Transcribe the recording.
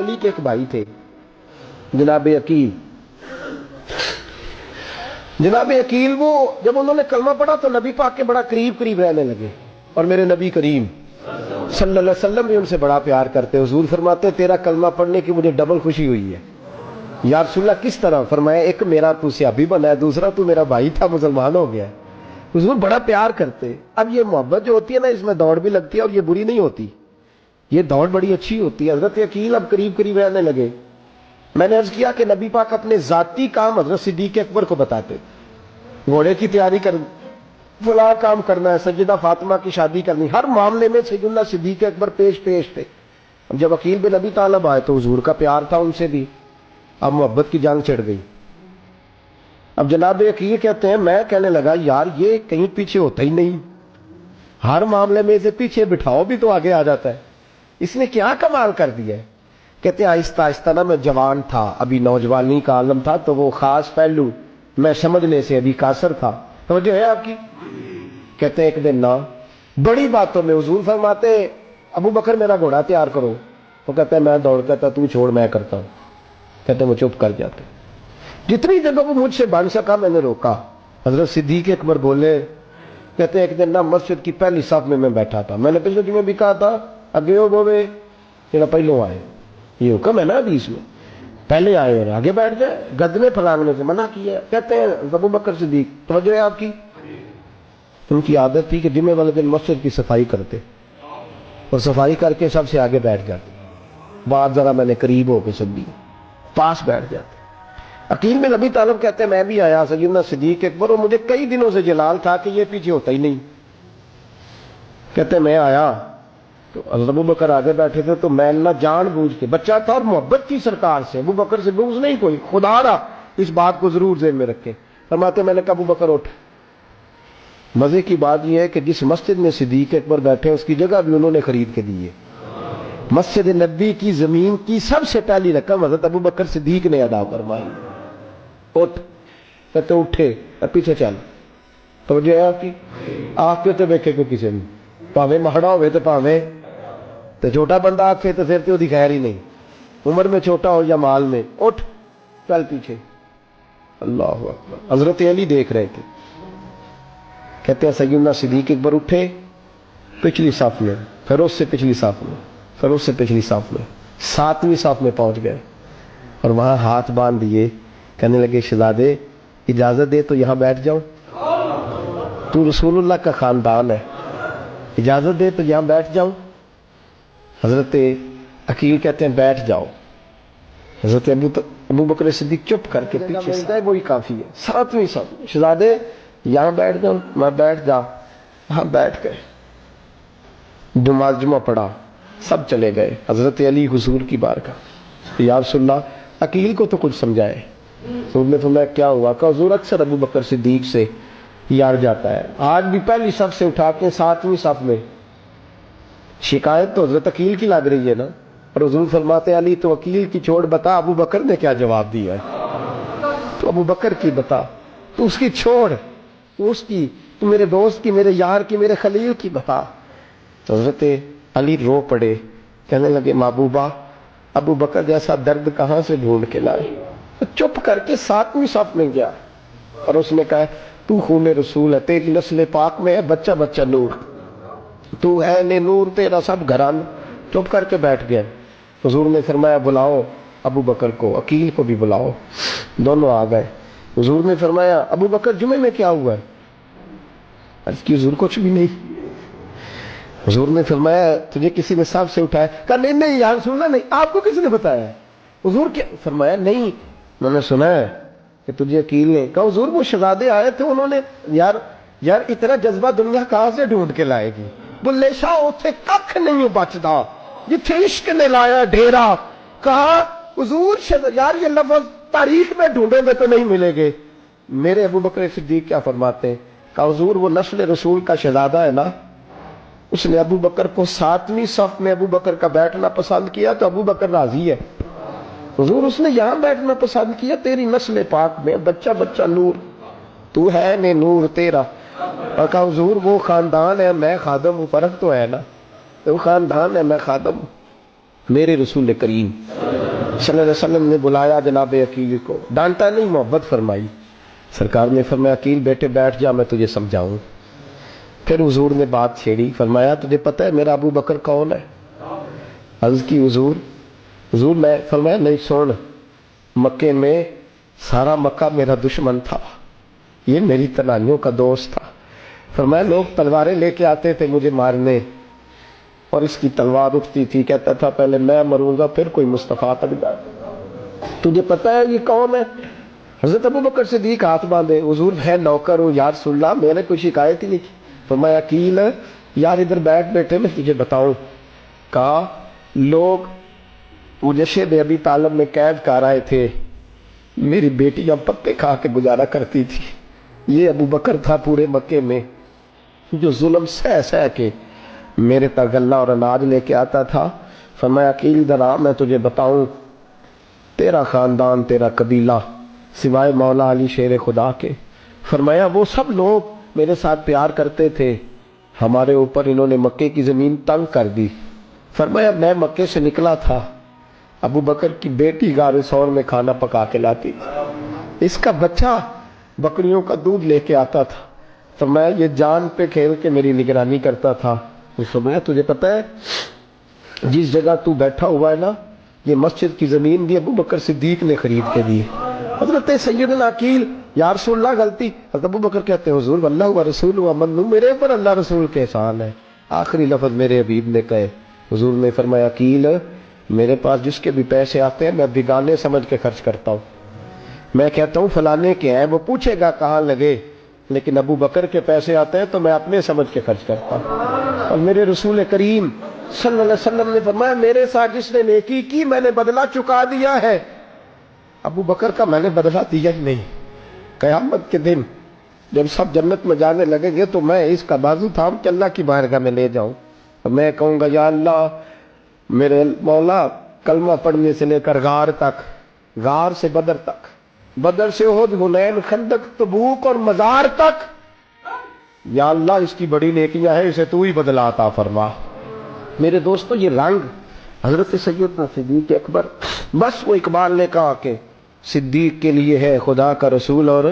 علی کے ایک بھائی تھے جناب عقیل. جناب عقیل وہ جب انہوں نے کلمہ پڑھا تو نبی پاک کے بڑا قریب رہنے لگے, اور میرے نبی کریم صلی اللہ علیہ وسلم بھی ان سے بڑا پیار کرتے. حضور فرماتے تیرا کلمہ پڑھنے کی مجھے ڈبل خوشی ہوئی ہے. یا رسول اللہ کس طرح؟ فرمایا ایک میرا تو صحابی بنا ہے, دوسرا تو میرا بھائی تھا مسلمان ہو گیا ہے. حضور بڑا پیار کرتے. اب یہ محبت جو ہوتی ہے نا, اس میں دوڑ بھی لگتی ہے اور یہ بری نہیں ہوتی, یہ دوڑ بڑی اچھی ہوتی ہے. حضرت عقیل اب قریب رہنے لگے. میں نے عرض کیا کہ نبی پاک اپنے ذاتی کام حضرت صدیق اکبر کو بتاتے, گھوڑے کی تیاری کر, فلاں کام کرنا ہے, سیدہ فاطمہ کی شادی کرنی, ہر معاملے میں سیدنا صدیق اکبر پیش تھے. اب جب عقیل بن ابی طالب آئے تو حضور کا پیار تھا ان سے بھی, اب محبت کی جنگ چڑھ گئی. اب جناب عقیل کہتے ہیں میں کہنے لگا یار یہ کہیں پیچھے ہوتا ہی نہیں, ہر معاملے میں اسے پیچھے بٹھاؤ بھی تو آگے آ جاتا ہے, اس نے کیا کمال کر دیا ہے. کہتے ہیں آہستہ آہستہ نا میں جوان تھا, ابھی نوجوانی کا عالم تھا, تو وہ خاص پہلو میں سمجھنے سے ابھی قاصر تھا. توجہ ہے آپ کی؟ کہتے ہیں ایک دن نا بڑی باتوں میں حضور فرماتے ابو بکر میرا گھوڑا تیار کرو, تو کہتے ہیں میں دوڑ کہتا تو چھوڑ میں کرتا ہوں. کہتے ہیں وہ چپ کر جاتے. جتنی جگہ وہ مجھ سے بن سکا میں نے روکا. حضرت صدیق اکبر بولے, کہتے ہیں ایک دن نا مسجد کی پہلی صف میں بیٹھا تھا, میں نے پچھلے جمعے بھی کہا تھا اگے ہو بوے تیرا پہلو آئے, یہ حکم ہے نا حدیث میں, پہلے آئے اور آگے بیٹھ جائے, گدنے پھلانگنے سے منع کیا. کہتے ہیں ابو بکر صدیق, توجہ ہے آپ کی, ان کی عادت تھی کہ جمعے والے دن مسجد کی صفائی کرتے اور صفائی کر کے سب سے آگے بیٹھ جاتے, بات ذرا میں نے قریب ہو کے سب پاس بیٹھ جاتے. عقیل بن ابی طالب کہتے ہیں میں بھی آیا سیدنا صدیق اکبر, اور مجھے کئی دنوں سے جلال تھا کہ یہ پیچھے ہوتا ہی نہیں. کہتے ہیں میں آیا تو حضرت ابو بکر آگے بیٹھے تھے, تو میں نہ جان بوجھ کے, بچہ تھا اور محبت تھی سرکار سے, ابو بکر سے بغض نہیں کوئی, خدا را اس بات کو ضرور ذہن میں رکھے. فرماتے میں نے کہا ابو بکر اٹھ. مزے کی بات یہ ہے کہ جس مسجد میں صدیق اکبر بیٹھے اس کی جگہ بھی انہوں نے خرید کے دی ہے. مسجد نبی کی زمین کی سب سے پہلی رقم حضرت ابو بکر صدیق نے ادا فرمائی. اٹھ. کہتے اٹھے, پیچھے چل. توجہ ہے آپ کی؟ آپ کے تو دیکھے کوئی کسی نے, پاوے مہڑا ہوئے تو پاوے تو چھوٹا بندہ آپ کے تو پھر تو دی خیر ہی نہیں, عمر میں چھوٹا ہو یا مال میں. اٹھ چل پیچھے. اللہ اکبر. حضرت علی دیکھ رہے تھے. کہتے ہیں سیدنا صدیق اکبر اٹھے, پچھلی صف میں, پھر اس سے پچھلی صف میں, پھر اس سے پچھلی صف میں, 7ویں صف میں پہنچ گئے, اور وہاں ہاتھ باندھ دیے. کہنے لگے شہزادے اجازت دے تو یہاں بیٹھ جاؤں, تو رسول اللہ کا خاندان ہے, اجازت دے تو یہاں بیٹھ جاؤں. حضرت عقیل کہتے ہیں بیٹھ جاؤ. حضرت ابو بکر صدیق چپ کر کے پیچھے سے, وہی کافی ہے, 7ویں صف. شہزادے یہاں بیٹھ جاؤں. میں بیٹھ جا. وہاں بیٹھ گئے, جمعہ پڑھا, سب چلے گئے. حضرت علی حضور کی بارگاہ, یا رسول اللہ عقیل کو تو کچھ سمجھائے. حضور نے فرمایا کیا ہوا؟ کہ حضور اکثر ابو بکر صدیق سے یار جاتا ہے, آج بھی پہلی صف سے اٹھا کے 7ویں صف میں. شکایت تو حضرت عقیل کی لگ رہی ہے نا, اور حضور فرماتے علی تو عقیل کی چھوڑ, بتا ابو بکر نے کیا جواب دیا ہے, تو ابو بکر کی بتا, تو اس کی چھوڑ, تو اس کی, تو میرے دوست کی, میرے یار کی, میرے خلیل کی بتا. تو حضرت علی رو پڑے, کہنے لگے محبوبہ ابو بکر جیسا درد کہاں سے ڈھونڈ کے لائے. چپ کر کے 7ویں صف میں گیا, اور اس نے کہا تو خون رسول ہے, تیری نسل پاک میں ہے بچہ بچہ نور, تو ہے نے نور, تیرا سب گھران. چپ کر کے بیٹھ گئے. حضور نے فرمایا بلاؤ ابو بکر کو, عقیل کو بھی بلاؤ. دونوں آ گئے. حضور نے فرمایا ابو بکر جمعے میں کیا ہوا ہے؟ عرض کی حضور کچھ بھی نہیں. حضور نے فرمایا تجھے کسی نے صف سے اٹھایا؟ کہا نہیں یا رسول اللہ نہیں. آپ کو کس نے بتایا؟ حضور کیا فرمایا نہیں میں نے سنا ہے کہ تجھے عقیل نے. کہا حضور وہ شہزادے آئے تھے, انہوں نے یار اتنا جذبہ دنیا کہاں سے ڈھونڈ کے لائے گی. بلے شاہ اتنے ککھ نہیں بچتا جتھے عشق نے لایا ڈیرا. کہا حضور یار یہ لفظ تاریخ میں ڈھونڈے میں تو نہیں ملے گے. میرے ابو بکر صدیق کیا فرماتے ہیں؟ کہا حضور وہ نسل رسول کا شہزادہ ہے نا, اس نے ابو بکر کو 7ویں صف میں ابو بکر کا بیٹھنا پسند کیا تو ابو بکر راضی ہے. حضور اس نے یہاں بیٹھنا پسند کیا, تیری نسل پاک میں بچہ بچہ نور, تو ہے نے نور تیرا. اور کہا حضور وہ خاندان ہے میں خادم ہوں, فرق تو ہے نا, وہ خاندان ہے میں خادم ہوں. میرے رسول کریم صلی اللہ علیہ وسلم نے بلایا جناب عقیل کو، ڈانٹا نہیں، محبت فرمائی۔ سرکار نے فرمایا عقیل بیٹے بیٹھ جا، میں تجھے سمجھاؤں۔ پھر حضور نے بات چھیڑی، فرمایا تجھے پتہ ہے میرا ابو بکر کون ہے؟ عرض کی حضور میں، فرمایا نہیں سن، مکے میں سارا مکہ میرا دشمن تھا، یہ میری تنہائیوں کا دوست تھا۔ فرمایا لوگ تلواریں لے کے آتے تھے مجھے مارنے، اور اس کی تلوار اٹھتی تھی، کہتا تھا پہلے میں مروں گا پھر کوئی مصطفیٰ تک جائے۔ تجھے پتہ ہے یہ کون ہے؟ حضرت ابو بکر صدیق ہاتھ باندھے، حضور میں نوکر ہوں یا رسول اللہ، میں نے کوئی شکایت ہی نہیں کی۔ فرمایا عقیل یار ادھر بیٹھ بیٹھے میں تجھے بتاؤں۔ کہا لوگ مجھے شیب ابی طالب میں قید کر آئے تھے، میری بیٹیاں پتے کھا کے گزارا کرتی تھی، یہ ابو بکر تھا پورے مکے میں جو ظلم سہ سہ کے میرے تک غلہ اور اناج لے کے آتا تھا۔ فرمایا عقیل ادھر آ، میں تجھے بتاؤں، تیرا خاندان تیرا قبیلہ سوائے مولا علی شیر خدا کے، فرمایا وہ سب لوگ میرے ساتھ پیار کرتے تھے، ہمارے اوپر انہوں نے مکے کی زمین تنگ کر دی۔ فرمایا میں مکے سے نکلا تھا، ابو بکر کی بیٹی غار ثور میں کھانا پکا کے لاتی تھی، اس کا بچہ بکریوں کا دودھ لے کے آتا تھا، تو میں یہ جان پہ کھیل کے میری نگرانی کرتا تھا۔ اس فرمایا تجھے پتہ ہے جس جگہ تو بیٹھا ہوا ہے نا، یہ مسجد کی زمین بھی ابو بکر صدیق نے خرید کے دی۔ حضرت سیدنا عقیل یا رسول اللہ غلطی، حضرت ابو بکر کہتے ہیں حضور واللہ و رسول و من، میرے پر اللہ رسول کے احسان ہے۔ آخری لفظ میرے حبیب نے کہے، حضور نے فرمایا عقیل میرے پاس جس کے بھی پیسے آتے ہیں میں بیگانے سمجھ کے خرچ کرتا ہوں، میں کہتا ہوں فلانے کے ہیں، وہ پوچھے گا کہاں لگے، لیکن ابو بکر کے پیسے آتے ہیں تو میں اپنے سمجھ کے خرچ کرتا ہوں۔ اور میرے رسول کریم صلی اللہ علیہ وسلم نے فرمایا میرے ساتھ جس نے نیکی کی میں نے بدلہ چکا دیا ہے، ابو بکر کا میں نے بدلہ دیا ہی نہیں۔ قیامت کے دن جب سب جنت میں جانے لگیں گے تو میں اس کا بازو تھام کے اللہ کی بارگاہ میں لے جاؤں، میں کہوں گا یا اللہ میرے مولا کلمہ پڑھنے سے لے کر غار تک، غار سے بدر تک، بدر سے احد حنین خندق تبوک اور مزار تک، یا اللہ اس کی بڑی نیکیاں ہیں، اسے تو ہی بدلا عطا فرما۔ میرے دوستو یہ رنگ حضرت سیدنا صدیق اکبر، بس وہ اقبال نے کہا کہ صدیق کے لیے ہے خدا کا رسول اور